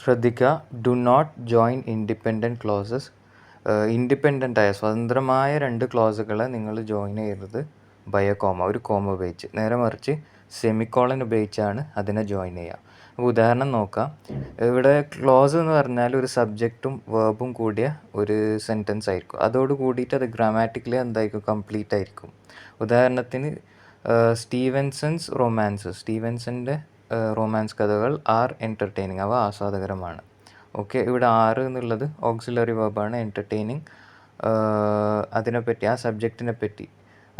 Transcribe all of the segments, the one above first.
ശ്രദ്ധിക്കുക, do not join independent clauses. ഇൻഡിപെൻഡൻ്റായ സ്വതന്ത്രമായ രണ്ട് ക്ലോസുകളെ നിങ്ങൾ ജോയിൻ ചെയ്യരുത് ബൈ എ കോമ, ഒരു കോമ ഉപയോഗിച്ച്. നേരെ മറിച്ച് സെമിക്കോളൻ ഉപയോഗിച്ചാണ് അതിനെ ജോയിൻ ചെയ്യുക. അപ്പോൾ ഉദാഹരണം നോക്കാം. ഇവിടെ ക്ലോസ് എന്ന് പറഞ്ഞാൽ ഒരു സബ്ജക്റ്റും വേർബും കൂടിയ ഒരു സെൻറ്റൻസ് ആയിരിക്കും. അതോട് കൂടിയിട്ട് അത് ഗ്രാമാറ്റിക്കലി എന്തായിരിക്കും, കംപ്ലീറ്റ് ആയിരിക്കും. ഉദാഹരണത്തിന് സ്റ്റീവൻസൻ്റെ റൊമാൻസ് കഥകൾ ആർ എൻ്റർടൈനിങ്, അവ ആസ്വാദകരമാണ്. ഓക്കെ, ഇവിടെ ആറ് എന്നുള്ളത് ഓക്സിലറി വെർബാണ്. എൻ്റർടൈനിങ് അതിനെപ്പറ്റി, ആ സബ്ജക്റ്റിനെ പറ്റി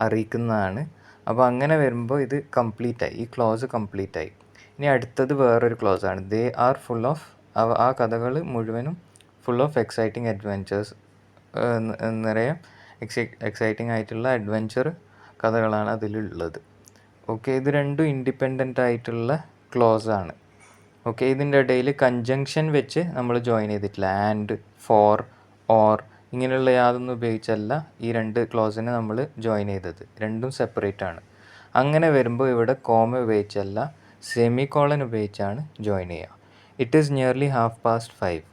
അറിയിക്കുന്നതാണ്. അപ്പോൾ അങ്ങനെ വരുമ്പോൾ ഇത് കംപ്ലീറ്റായി, ഈ ക്ലോസ് കംപ്ലീറ്റായി. ഇനി അടുത്തത് വേറൊരു ക്ലോസാണ്. ദേ ആർ ഫുൾ ഓഫ്, ആ കഥകൾ മുഴുവനും ഫുൾ ഓഫ് എക്സൈറ്റിംഗ് അഡ്വെഞ്ചേഴ്സ്, നിറയെ എക്സൈറ്റിംഗ് ആയിട്ടുള്ള അഡ്വെഞ്ചർ കഥകളാണ് അതിലുള്ളത്. ഓക്കെ, ഇത് രണ്ടും ഇൻഡിപെൻഡൻ്റ് ആയിട്ടുള്ള ക്ലോസാണ്. ഓക്കെ, ഇതിൻ്റെ ഇടയിൽ കൺജങ്ഷൻ വെച്ച് നമ്മൾ ജോയിൻ ചെയ്തിട്ടില്ല. ആൻഡ്, ഫോർ, ഓർ ഇങ്ങനെയുള്ള യാതൊന്നും ഉപയോഗിച്ചല്ല ഈ രണ്ട് ക്ലോസിനെ നമ്മൾ ജോയിൻ ചെയ്തത്. രണ്ടും സെപ്പറേറ്റ് ആണ്. അങ്ങനെ വരുമ്പോൾ ഇവിടെ കോമ ഉപയോഗിച്ചല്ല, സെമി കോളൻ ഉപയോഗിച്ചാണ് ജോയിൻ ചെയ്യുക. It is nearly 5:30.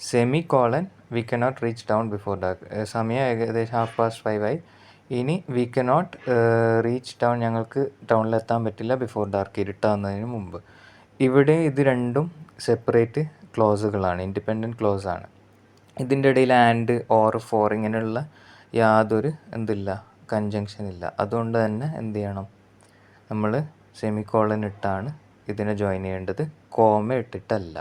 Semi colon, we cannot reach town before dark. സമയം ഏകദേശം 5:30 ആയി. ഇനി വി കനോട്ട് റീച്ച് ടൗൺ, ഞങ്ങൾക്ക് ടൗണിലെത്താൻ പറ്റില്ല ബിഫോർ ഡാർക്ക്, ഇരുട്ടാവുന്നതിന് മുമ്പ്. ഇവിടെ ഇത് രണ്ടും സെപ്പറേറ്റ് ക്ലോസുകളാണ്, ഇൻഡിപെൻഡൻറ്റ് ക്ലോസ് ആണ്. ഇതിൻ്റെ ഇടയിൽ ആൻഡ്, ഓർ, ഫോർ ഇങ്ങനെയുള്ള യാതൊരു കൺജങ്ഷൻ ഇല്ല. അതുകൊണ്ട് തന്നെ എന്ത് ചെയ്യണം, നമ്മൾ സെമിക്കോളൻ ഇട്ടാണ് ഇതിനെ ജോയിൻ ചെയ്യേണ്ടത്, കോമ ഇട്ടിട്ടല്ല.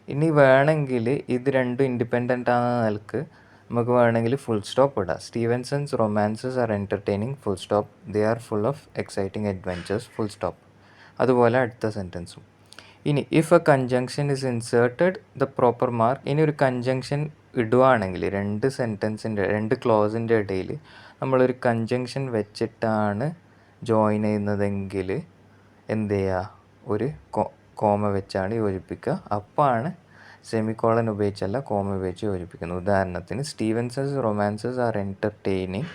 ഇനി വേണമെങ്കിൽ ഇത് രണ്ടും ഇൻഡിപെൻഡൻ്റ് ആണെന്ന നിലക്ക് നമുക്ക് വേണമെങ്കിൽ ഫുൾ സ്റ്റോപ്പ് ഇടാം. Stevenson's romances are entertaining, full stop. They are full of exciting adventures, full stop. അതുപോലെ അടുത്ത സെൻറ്റൻസും. ഇനി if a conjunction is inserted the proper mark. ഇനി ഒരു കൺജങ്ഷൻ ഇടുകയാണെങ്കിൽ രണ്ട് ക്ലോസിൻ്റെ ഇടയിൽ നമ്മളൊരു കൺജങ്ഷൻ വെച്ചിട്ടാണ് ജോയിൻ ചെയ്യുന്നതെങ്കിൽ എന്ത് ചെയ്യുക, ഒരു കോമ വെച്ചാണ് യോജിപ്പിക്കുക. അപ്പോഴാണ് സെമിക്കോളൻ ഉപയോഗിച്ചല്ല കോമ ഉപയോഗിച്ച് യോജിപ്പിക്കുന്നത്. ഉദാഹരണത്തിന് Stevenson's romances are entertaining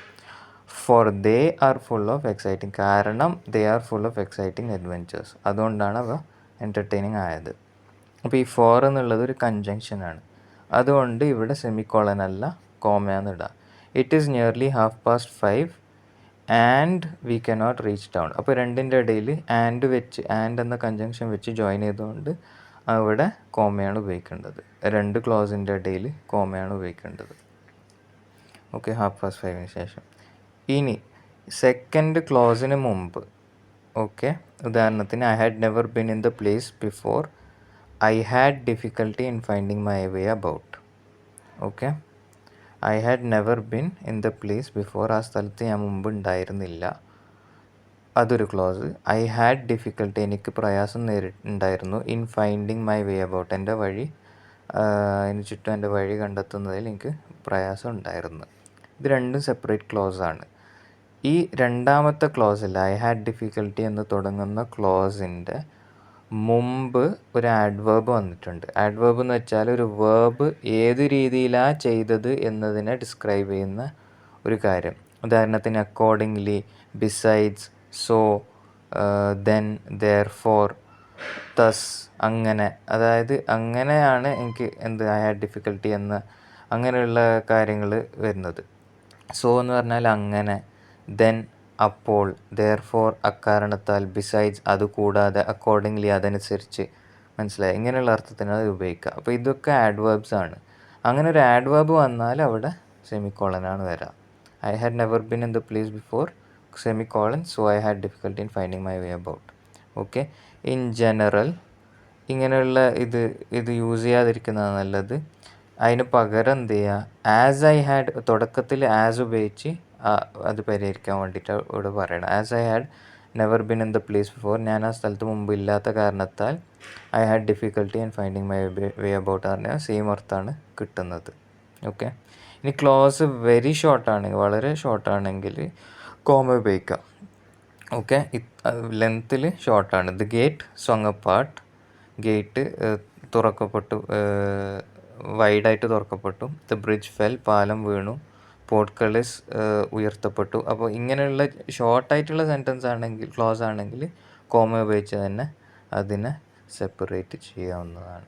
for they are full of exciting. കാരണം they are full of exciting adventures, അതുകൊണ്ടാണ് അവ എൻ്റർടൈനിങ് ആയത്. അപ്പോൾ ഈ ഫോർ എന്നുള്ളത് ഒരു കൺജങ്ഷനാണ്. അതുകൊണ്ട് ഇവിടെ സെമിക്കോളൻ അല്ല, കോമയാന്ന് ഇടാം. It is nearly 5:30 and we cannot reach town. അപ്പോൾ രണ്ടിൻ്റെ ഇടയിൽ ആൻഡ് എന്ന കൺജങ്ഷൻ വെച്ച് ജോയിൻ ചെയ്തുകൊണ്ട് അവിടെ കോമയാണ് ഉപയോഗിക്കേണ്ടത്. രണ്ട് ക്ലോസിൻ്റെ ഇടയിൽ കോമയാണ് ഉപയോഗിക്കേണ്ടത്. ഓക്കെ, 5:30 ശേഷം. ഇനി സെക്കൻഡ് ക്ലോസിന് മുമ്പ്, ഓക്കെ, ഉദാഹരണത്തിന് I had never been in the place before, I had difficulty in finding my way about. Okay, I had never been in the place before, ആ സ്ഥലത്ത് ഞാൻ മുമ്പ് ഉണ്ടായിരുന്നില്ല, അതൊരു ക്ലോസ്. ഐ ഹാഡ് ഡിഫിക്കൽട്ടി, എനിക്ക് പ്രയാസം ഉണ്ടായിരുന്നു. In finding my way about, എൻ്റെ വഴി, അതിന് ചുറ്റും എൻ്റെ വഴി കണ്ടെത്തുന്നതിൽ എനിക്ക് പ്രയാസം ഉണ്ടായിരുന്നു. ഇത് രണ്ടും സെപ്പറേറ്റ് ക്ലോസ് ആണ്. ഈ രണ്ടാമത്തെ ക്ലോസിൽ ഐ ഹാഡ് ഡിഫിക്കൽട്ടി എന്ന് തുടങ്ങുന്ന ക്ലോസിൻ്റെ മുമ്പ് ഒരു ആഡ്വേർബ് വന്നിട്ടുണ്ട്. ആഡ്വേർബ് എന്ന് വെച്ചാൽ ഒരു വേർബ് ഏത് രീതിയിലാണ് ചെയ്തത് എന്നതിനെ ഡിസ്ക്രൈബ് ചെയ്യുന്ന ഒരു കാര്യം. ഉദാഹരണത്തിന് accordingly, besides, so, then, therefore, thus, അങ്ങനെ. അതായത് അങ്ങനെയാണ് എനിക്ക് ഐ ഹാഡ് ഡിഫിക്കൽട്ടി എന്ന അങ്ങനെയുള്ള കാര്യങ്ങൾ വരുന്നത്. സോ എന്ന് പറഞ്ഞാൽ അങ്ങനെ, ദെൻ അപ്പോൾ, ദെയർഫോർ അക്കാരണത്താൽ, ബിസൈഡ്സ് അതുകൂടാതെ, അക്കോർഡിംഗ്ലി അതനുസരിച്ച്, മനസ്സിലായി, ഇങ്ങനെയുള്ള അർത്ഥത്തിനാണ് അത് ഉപയോഗിക്കുക. അപ്പോൾ ഇതൊക്കെ ആഡ്വേർബ്സ് ആണ്. അങ്ങനെ ഒരു ആഡ്വേർബ് വന്നാൽ അവിടെ സെമിക്കോളനാണ് വരിക. I had never been in the place before, semicolon, so I had difficulty in finding my way about. Okay, in general ഇങ്ങനെയുള്ള ഇത് യൂസ് ചെയ്യാതിരിക്കുന്നതാണ് നല്ലത്. അതിന് പകരം എന്ത് ചെയ്യുക, ആസ് ഐ ഹാഡ്, തുടക്കത്തിൽ ആസ് ഉപയോഗിച്ച് അത് പരിഹരിക്കാൻ വേണ്ടിയിട്ട് ഇവിടെ പറയണം. As I had never been in the place before, ഞാൻ ആ സ്ഥലത്ത് മുമ്പ് ഇല്ലാത്ത കാരണത്താൽ I had difficulty in finding my way about പറഞ്ഞാൽ സെയിം അർത്ഥമാണ് കിട്ടുന്നത്. ഓക്കെ, ഇനി ക്ലോസ് വെരി ഷോർട്ടാണെങ്കിൽ, വളരെ ഷോർട്ടാണെങ്കിൽ കോമ ഉപയോഗിക്കാം. ഓക്കെ, ലെങ്ത്തിൽ ഷോർട്ടാണ്. The gate swung apart, gate തുറക്കപ്പെട്ടു, വൈഡായിട്ട് തുറക്കപ്പെട്ടു. ദ ബ്രിഡ്ജ് ഫെൽ, പാലം വീണു. പോർട്ട്കൾസ് ഉയർത്തപ്പെട്ടു. അപ്പോൾ ഇങ്ങനെയുള്ള ഷോർട്ടായിട്ടുള്ള സെൻറ്റൻസ് ആണെങ്കിൽ, ക്ലോസ് ആണെങ്കിൽ കോമ ഉപയോഗിച്ച് തന്നെ അതിനെ സെപ്പറേറ്റ് ചെയ്യാവുന്നതാണ്.